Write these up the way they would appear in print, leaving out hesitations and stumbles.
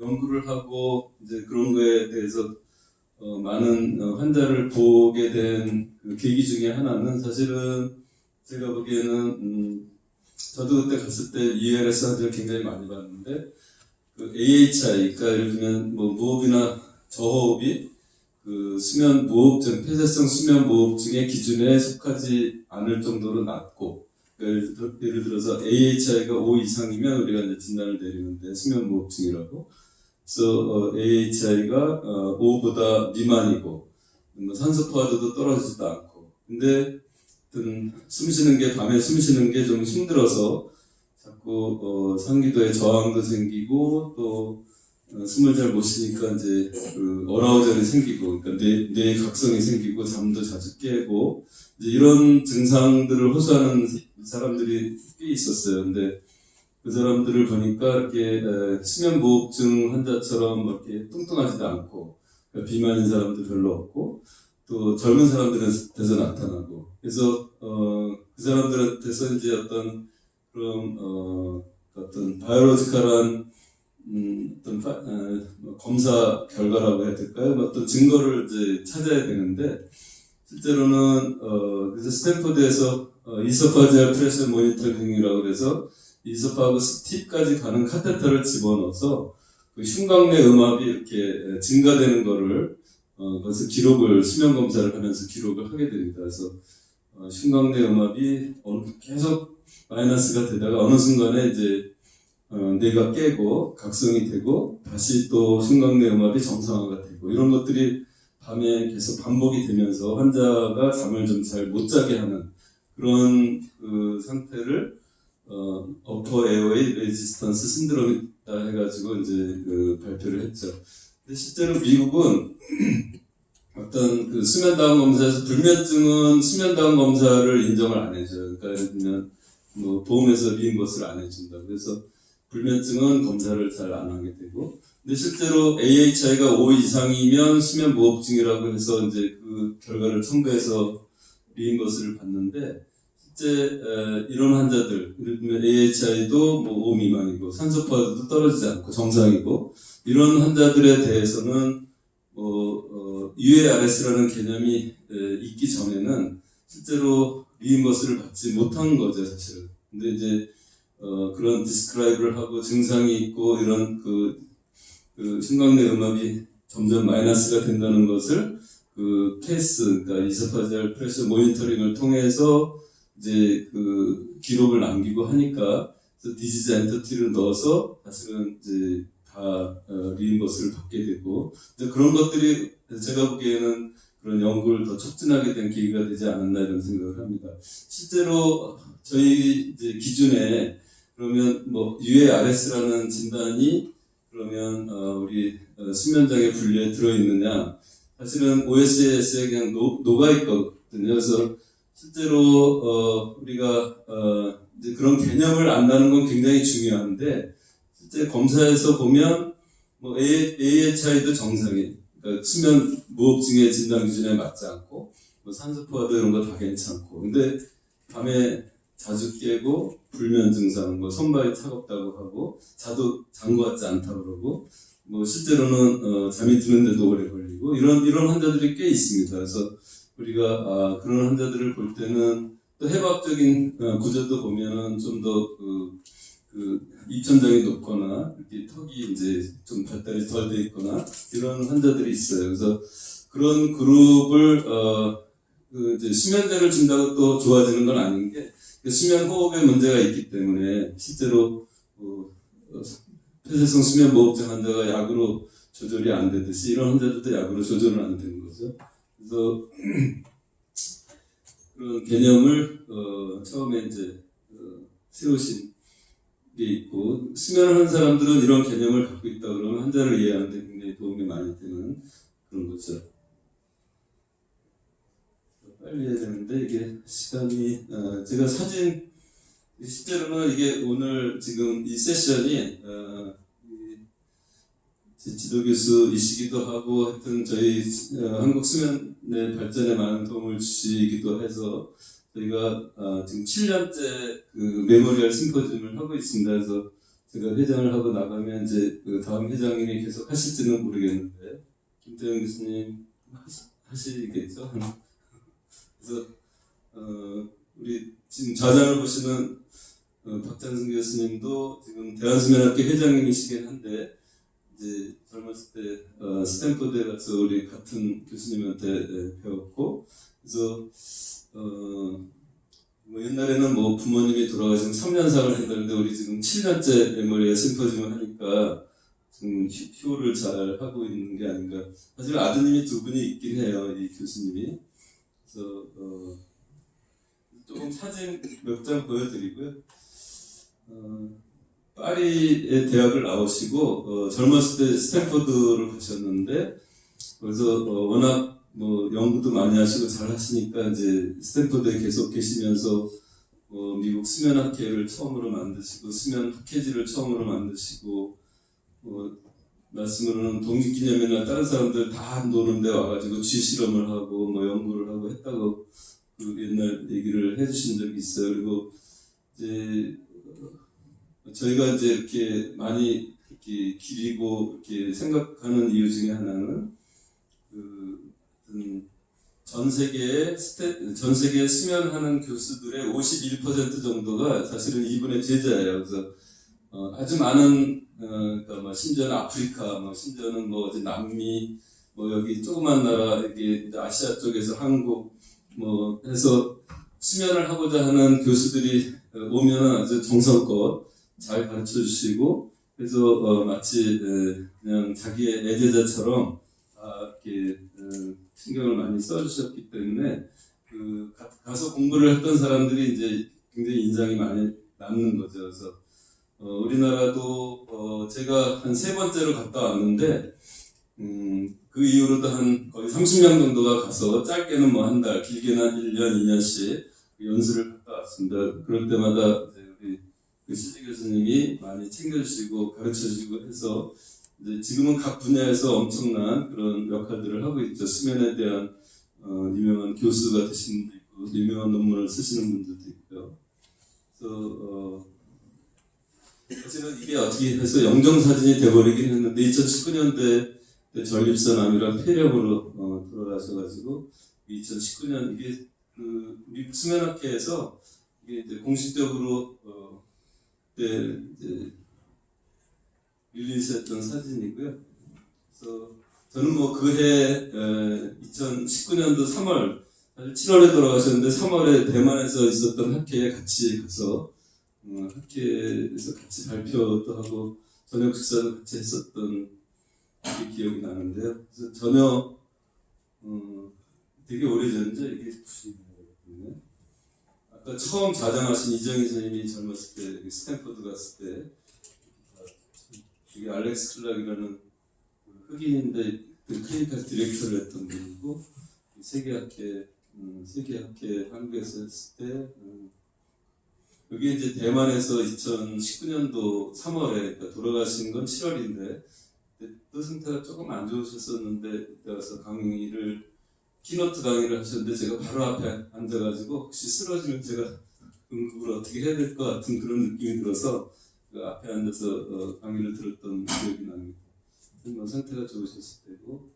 연구를 하고 이제 그런 거에 대해서 많은 환자를 보게 된 그 계기 중에 하나는 사실은 제가 보기에는 저도 그때 갔을 때 ULS 환자를 굉장히 많이 봤는데 그 AHI, 그러니까 예를 들면 뭐 무호흡이나 저호흡이 그 수면 무호흡증, 폐쇄성 수면 무호흡증의 기준에 속하지 않을 정도로 낮고, 예를 들어서 AHI가 5 이상이면 우리가 이제 진단을 내리는데 수면 무호흡증이라고. 그래서 AHI가 5보다 미만이고, 뭐 산소 포화도도 떨어지지도 않고. 근데 밤에 숨 쉬는 게 좀 힘들어서 자꾸 상기도에 저항도 생기고 또 숨을 잘 못 쉬니까 이제 그 어라우절이 생기고, 그러니까 뇌 각성이 생기고 잠도 자주 깨고 이제 이런 증상들을 호소하는 사람들이 꽤 있었어요. 근데 그 사람들을 보니까 이렇게 수면무호흡증 환자처럼 이렇게 뚱뚱하지도 않고, 그러니까 비만인 사람도 별로 없고, 또 젊은 사람들한테서 나타나고, 그래서 그 사람들한테서 이제 어떤 그런 어떤 바이올로지컬한 검사 결과라고 해야 될까요? 어떤 증거를 이제 찾아야 되는데, 실제로는 그래서 스탠포드에서 이소파지얼 프레셔 모니터링이라고 그래서 이소파그스 팁까지 가는 카테터를 집어넣어서 그 흉곽내 음압이 이렇게 증가되는 거를 그래서 수면 검사를 하면서 기록을 하게 됩니다. 그래서 흉곽내 음압이 계속 마이너스가 되다가 어느 순간에 이제 뇌가 깨고 각성이 되고 다시 또 흉곽내 음압이 정상화가 되고, 이런 것들이 밤에 계속 반복이 되면서 환자가 잠을 좀 잘 못 자게 하는 그런 그 상태를 어퍼 에어웨이 레지스턴스 신드롬이다 해가지고 이제 그 발표를 했죠. 근데 실제로 미국은 어떤 그 수면다운 검사에서 불면증은 수면다운 검사를 인정을 안 해줘요. 그러니까 예를 들면 뭐 보험에서 리임버스를 안 해준다. 그래서 불면증은 검사를 잘 안 하게 되고, 근데 실제로 AHI가 5 이상이면 수면무호흡증이라고 해서 이제 그 결과를 첨부해서 리임버스를 받는데, 실제 이런 환자들, 예를 들면 AHI도 뭐 5 미만이고 산소 포화도도 떨어지지 않고 정상이고, 이런 환자들에 대해서는 UARS라는 개념이 있기 전에는 실제로 리임버스를 받지 못한 거죠, 사실은. 근데 이제 그런 디스크라이브를 하고 증상이 있고 이런 그 흉곽내 음압이 점점 마이너스가 된다는 것을 그 케이스, 그러니까 이소파지얼 프레셔 모니터링을 통해서 이제 그 기록을 남기고 하니까, 그래서 디지즈 엔터티를 넣어서 사실은 이제 다 리임버스를 받게 되고, 이제 그런 것들이 제가 보기에는 그런 연구를 더 촉진하게 된 계기가 되지 않았나 이런 생각을 합니다. 실제로 저희 이제 기준에 그러면 뭐 UARS라는 진단이 그러면 우리 수면장애 분류에 들어있느냐, 사실은 OSS에 그냥 녹아 있거든요. 그래서 실제로 우리가 이제 그런 개념을 안다는 건 굉장히 중요한데, 실제 검사에서 보면 뭐 AHI도 정상이에요. 그러니까 수면 무호흡증의 진단 기준에 맞지 않고, 뭐 산소 포화도 이런 거 다 괜찮고, 근데 밤에 자주 깨고 불면 증상, 뭐 손발이 차갑다고 하고 잔 것 같지 않다고 그러고, 뭐 실제로는 잠이 드는데도 오래 걸리고, 이런 환자들이 꽤 있습니다. 그래서 우리가 그런 환자들을 볼 때는 또 해부학적인 구조도 보면은 좀 더 입천장이 높거나 이렇게 턱이 이제 좀 발달이 덜 돼 있거나 이런 환자들이 있어요. 그래서 그런 그룹을 이제 수면제를 준다고 또 좋아지는 건 아닌 게, 수면 호흡에 문제가 있기 때문에 실제로 폐쇄성 수면 무호흡증 환자가 약으로 조절이 안 되듯이 이런 환자들도 약으로 조절은 안 되는 거죠. 그래서 그런 개념을 처음에 이제 세우신 게 있고, 수면을 하는 사람들은 이런 개념을 갖고 있다 그러면 환자를 이해하는 데 굉장히 도움이 많이 되는 그런 거죠. 빨리 해야 되는데 이게 시간이 제가 사진, 실제로는 이게 오늘 지금 이 세션이 제 지도교수이시기도 하고 하여튼 저희 한국 수면의 발전에 많은 도움을 주시기도 해서 저희가 지금 7년째 그 메모리얼 심포지움을 하고 있습니다. 그래서 제가 회장을 하고 나가면 이제 그 다음 회장님이 계속 하실지는 모르겠는데 김태형 교수님 하시겠죠? 그래서 우리 지금 좌장을 보시는 박찬승 교수님도 지금 대한수면학회 회장님이시긴 한데 이제 젊었을 때 스탠포드에 가서 우리 같은 교수님한테 배웠고 그래서 뭐 옛날에는 뭐 부모님이 돌아가시면 3년상을 했는데 우리 지금 7년째 메모리에 심포지엄 하니까 지금 효를 잘 하고 있는 게 아닌가. 사실 아드님이 두 분이 있긴 해요, 이 교수님이. 그래서 조금 사진 몇 장 보여드리고요. 파리의 대학을 나오시고 젊었을 때 스탠포드를 가셨는데 거기서 워낙 뭐 연구도 많이 하시고 잘 하시니까 이제 스탠포드에 계속 계시면서 미국 수면학회를 처음으로 만드시고 수면학회지를 처음으로 만드시고 말씀으로는 독립기념일날 다른 사람들 다 노는데 와가지고 쥐실험을 하고 뭐 연구를 하고 했다고 그 옛날 얘기를 해주신 적이 있어요. 그리고 이제 저희가 이제 이렇게 많이 이렇게 기리고 이렇게 생각하는 이유 중에 하나는 전 세계에 수면하는 교수들의 51% 정도가 사실은 이분의 제자예요. 그래서 아주 많은 그러니까 뭐 심지어는 아프리카, 뭐 심지어는 뭐 어디 남미, 뭐 여기 조그만 나라 이게 아시아 쪽에서 한국 뭐 해서 수면을 하고자 하는 교수들이 오면 아주 정성껏 잘 가르쳐 주시고 그래서 마치 그냥 자기의 애제자처럼 이렇게 신경을 많이 써주셨기 때문에 가서 공부를 했던 사람들이 이제 굉장히 인상이 많이 남는 거죠. 그래서 우리나라도 제가 한 3번째로 갔다 왔는데 그 이후로도 한 거의 30명 정도가 가서 짧게는 뭐 한 달, 길게는 한 1년, 2년씩 연수를 갔다 왔습니다. 그럴 때마다 이제 우리 시지 교수님이 많이 챙겨주시고 가르쳐주시고 해서 이제 지금은 각 분야에서 엄청난 그런 역할들을 하고 있죠. 수면에 대한 유명한 교수가 되신 분도 있고 유명한 논문을 쓰시는 분들도 있고요. 그래서 사실은 이게 어떻게 해서 영정사진이 돼버리긴 했는데 2019년도에 전립선암이랑 폐렴으로 돌아가셔가지고 2019년 이게 미국 수면학회에서 이게 이제 공식적으로 그때 이제 릴리즈했던 사진이고요. 그래서 저는 뭐 그해 2019년도 3월 사실 7월에 돌아가셨는데 3월에 대만에서 있었던 학회에 같이 가서 학회에서 같이 발표도 하고 저녁 식사도 같이 했었던 게 기억이 나는데요. 그래서 전혀 되게 오래전이죠. 이게 90년이거든요. 아까 처음 자장하신 이정희 선생님이 젊었을 때 스탠포드 갔을 때 이게 알렉스 클락이라는 흑인인데 그 클리니컬 디렉터를 했던 분이고 세계학회 한국에서 했을 때 여기 이제 대만에서 2019년도 3월에 그러니까 돌아가신 건 7월인데 또 상태가 조금 안 좋으셨었는데 그때 와서 키노트 강의를 하셨는데 제가 바로 앞에 앉아가지고 혹시 쓰러지면 제가 응급을 어떻게 해야 될 것 같은 그런 느낌이 들어서 그 앞에 앉아서 강의를 들었던 기억이 납니다. 뭐 상태가 좋으셨을 때고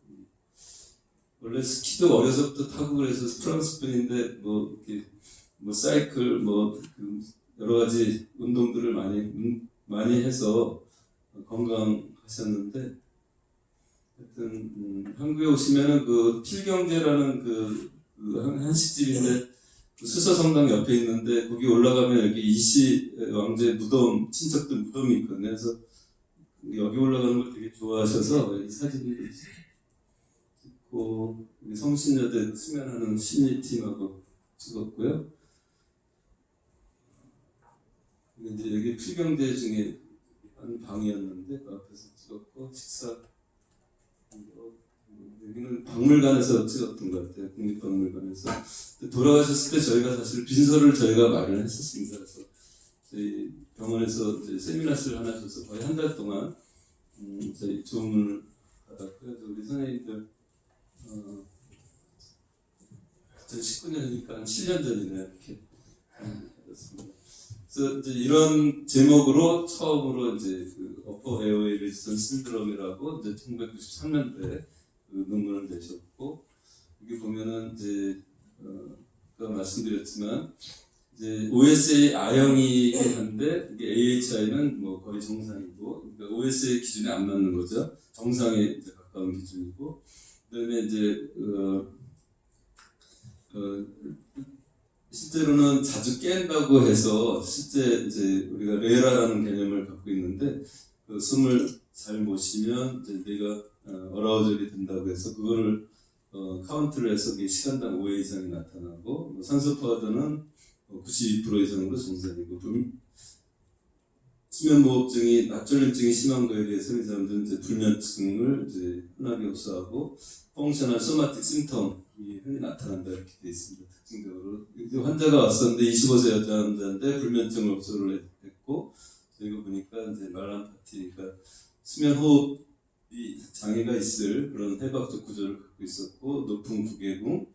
원래 스키도 어려서부터 타고 그래서 프랑스 분인데 뭐 이렇게 뭐 사이클 뭐 여러 가지 운동들을 많이 해서 건강하셨는데 하여튼 한국에 오시면은 그 필경제라는 그 한식집인데 그 수서성당 옆에 있는데 거기 올라가면 여기 이시 왕제 무덤 친척들 무덤이 있거든요. 그래서 여기 올라가는 걸 되게 좋아하셔서 이 사진도 찍고 성신여대 수면하는 심리팀하고 찍었고요. 이제 여기 필경제 중에 한 방이었는데 그 앞에서 찍었고 식사 여기는 박물관에서 찍었던 것 같아요. 국립박물관에서 돌아가셨을 때 저희가 사실 빈소를 저희가 마련했었습니다. 그래서 저희 병원에서 이제 세미나스를 하나 줘서 거의 한 달 동안 저희 조문을 받았고요. 우리 선생님들 2019년이니까 한 7년 전이네요. 이렇게 받았습니다. 그래서 이제 이런 제목으로 처음으로 이제 그 어퍼 에어웨이 레지스턴스 신드롬이라고 이제 1993년도에 그 논문을 내셨고, 여기 보면은 이제 아까 말씀드렸지만 이제 OSA R형이긴 한데 이게 AHI는 뭐 거의 정상이고, 그러니까 OSA 기준에 안 맞는 거죠. 정상에 이제 가까운 기준이고, 그다음에 이제 실제로는 자주 깬다고 해서 실제 이제 우리가 레라라는 개념을 갖고 있는데, 그 숨을 잘 못 쉬면 이제 뇌가 어라우절이 된다고 해서 그거를 카운트를 해서 그게 시간당 5회 이상이 나타나고, 산소 포화도는 92% 이상으로 정상이고, 수면무호흡증이 납졸림증이 심한 거에 대해서 이 사람들은 이제 불면증을 이제 흔하게 흡수하고 펑셔널 소마틱 심텀이 흔히 나타난다 이렇게 되어 있습니다. 특징적으로 환자가 왔었는데 25세 여자 환자인데 불면증을 흡수를 했고, 저희가 보니까 이제 말란파티, 그러니까 수면 호흡이 장애가 있을 그런 해박적 구조를 갖고 있었고, 높은 부계궁,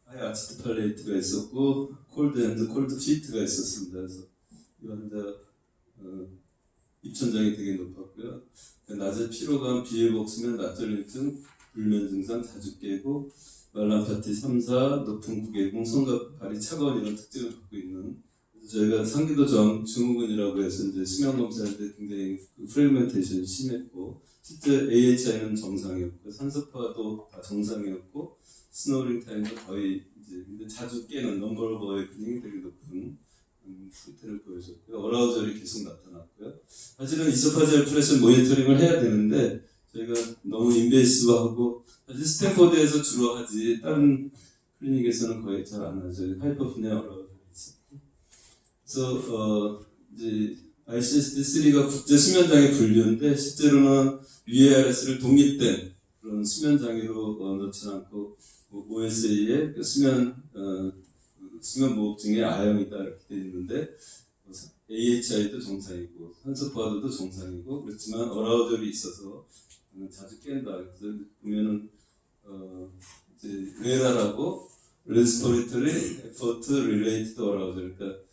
하이 아치트 팔레이트가 있었고, 콜드 핸드, 콜드 피트가 있었습니다. 그래서 이 환자 입천장이 되게 높았고요. 낮에 피로감, 비회복, 수면, 납졸림증, 불면 증상 자주 깨고, 말란파티 3, 4, 높은 부계궁, 손과 발이 차가운 이런 특징을 갖고 있는, 저희가 상기도 증후군이라고 해서 이제 수면 검사할 때 굉장히 프레그멘테이션이 심했고, 실제 AHI는 정상이었고, 산소파도 다 정상이었고, 스노링 타임도 거의 이제 근데 자주 깨는 넘버버의 근육이 되게 높은 상태를 보여줬고요. 어라우절이 계속 나타났고요. 사실은 이소파지얼 프레셔 모니터링을 해야 되는데 저희가 너무 인베이시브하고, 사실 스탠포드에서 주로 하지 다른 클리닉에서는 거의 잘 안 하죠. 하이퍼프니아 어라우절이 있었고, 그래서 이제 ICSD-3가 국제 수면장애 분류인데 실제로는 VARS를 독립된 그런 수면장애로 넣지 않고 OSA의 수면 무호흡증의 R형이다 이렇게 되어 있는데, AHI도 정상이고 산소 포화도도 정상이고, 그렇지만 어라우절이 있어서 자주 깬다. 그래서 보면은 이제 레라라고 Respiratory Effort Related Arousal, 그러니까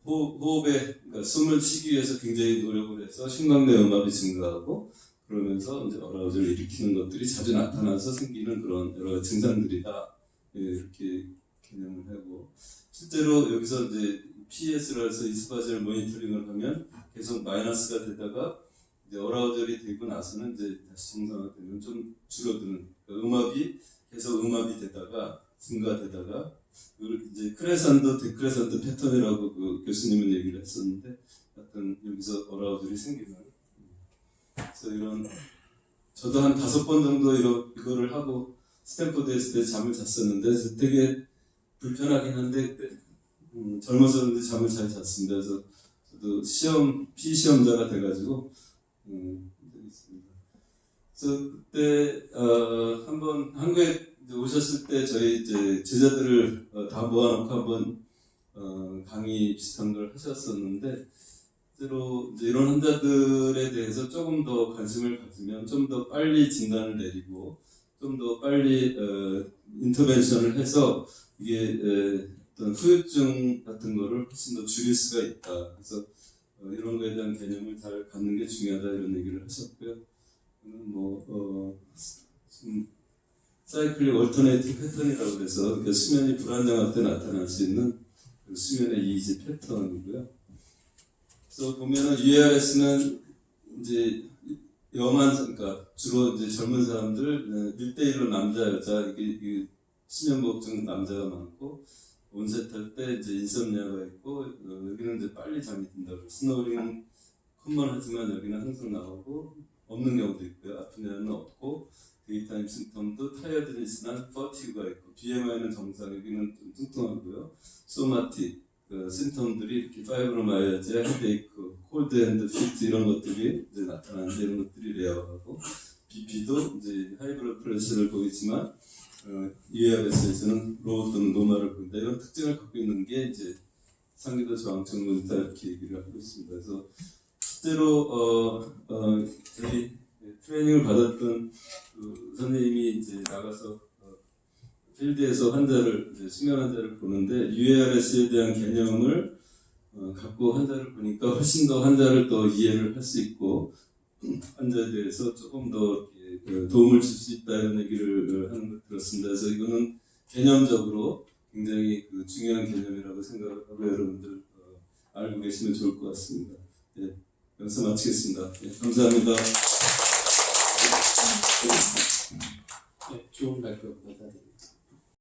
호흡에, 그러니까 숨을 쉬기 위해서 굉장히 노력을 해서 심곽내 음압이 증가하고 그러면서 이제 어라우절을 일으키는 것들이 자주 나타나서 생기는 그런 여러 증상들이다, 이렇게 개념을 하고, 실제로 여기서 이제 PES를 해서 이소파지얼 모니터링을 하면 계속 마이너스가 되다가 이제 어라우절이 되고 나서는 이제 다시 정상화되면 좀 줄어드는, 그러니까 음압이 계속 음압이 되다가 증가되다가, 이제 크레산도 데크레산도 패턴이라고 그 교수님은 얘기를 했었는데, 하여튼 여기서 어라우절이 생기는, 그래서 이런, 저도 한 5번 정도 이거를 하고 스탠포드 했을 때 잠을 잤었는데 되게 불편하긴 한데 젊어서는데 잠을 잘 잤습니다. 그래서 저도 피시험자가 돼가지고 있습니다. 그래서 그때 한번 한국에 오셨을 때 저희 이제 제자들을 다 모아놓고 한번 강의 비슷한 걸 하셨었는데, 실제로 이제 이런 환자들에 대해서 조금 더 관심을 가지면 좀 더 빨리 진단을 내리고 좀 더 빨리 인터벤션을 해서 이게 어떤 후유증 같은 거를 훨씬 더 줄일 수가 있다. 그래서 이런 거에 대한 개념을 잘 갖는 게 중요하다 이런 얘기를 하셨고요. 사이클릭 얼터네이티브 패턴이라고 해서 수면이 불안정할 때 나타날 수 있는 그 수면의 이지 패턴이고요. 그래서 보면은 UARS는 이제 그러니까 주로 이제 젊은 사람들 1대1로 남자 여자 이게 수면무호흡증 남자가 많고, 온셋할 때 이제 인썸니아가 있고, 여기는 이제 빨리 잠이 든다고, 스노링은 컴먼하지만 여기는 항상 나오고 없는 경우도 있고요. 아프냐는 없고, 데이타임 심텀도 타이어드니스나 퍼티그가 있고, BMI는 정상, 여기는 좀 뚱뚱하고요. 소마틱 심텀들이 이렇게 파이브로마이아지아, 헤데이크, 콜드 핸드 피트 이런 것들이 이제 나타나는데, 이런 것들이 레어하고, BP도 이제 하이브러드 프레셔를 보이지만 UARS에서는 로우 또는 노마를 보인다, 이런 특징을 갖고 있는 게 이제 상기도 저항증후군이다 이렇게 얘기를 하고 있습니다. 그래서 실제로 저희 트레이닝을 받았던 그 선생님이 이제 나가서 필드에서 환자를, 이제 수면 환자를 보는데 UARS에 대한 개념을 갖고 환자를 보니까 훨씬 더 환자를 더 이해를 할 수 있고 환자에 대해서 조금 더 도움을 줄 수 있다 이런 얘기를 하는 걸 들었습니다. 그래서 이거는 개념적으로 굉장히 중요한 개념이라고 생각하고 여러분들 알고 계시면 좋을 것 같습니다. 네, 여기서 마치겠습니다. 네, 감사합니다. 네, 좋은 발표 감사드립니다.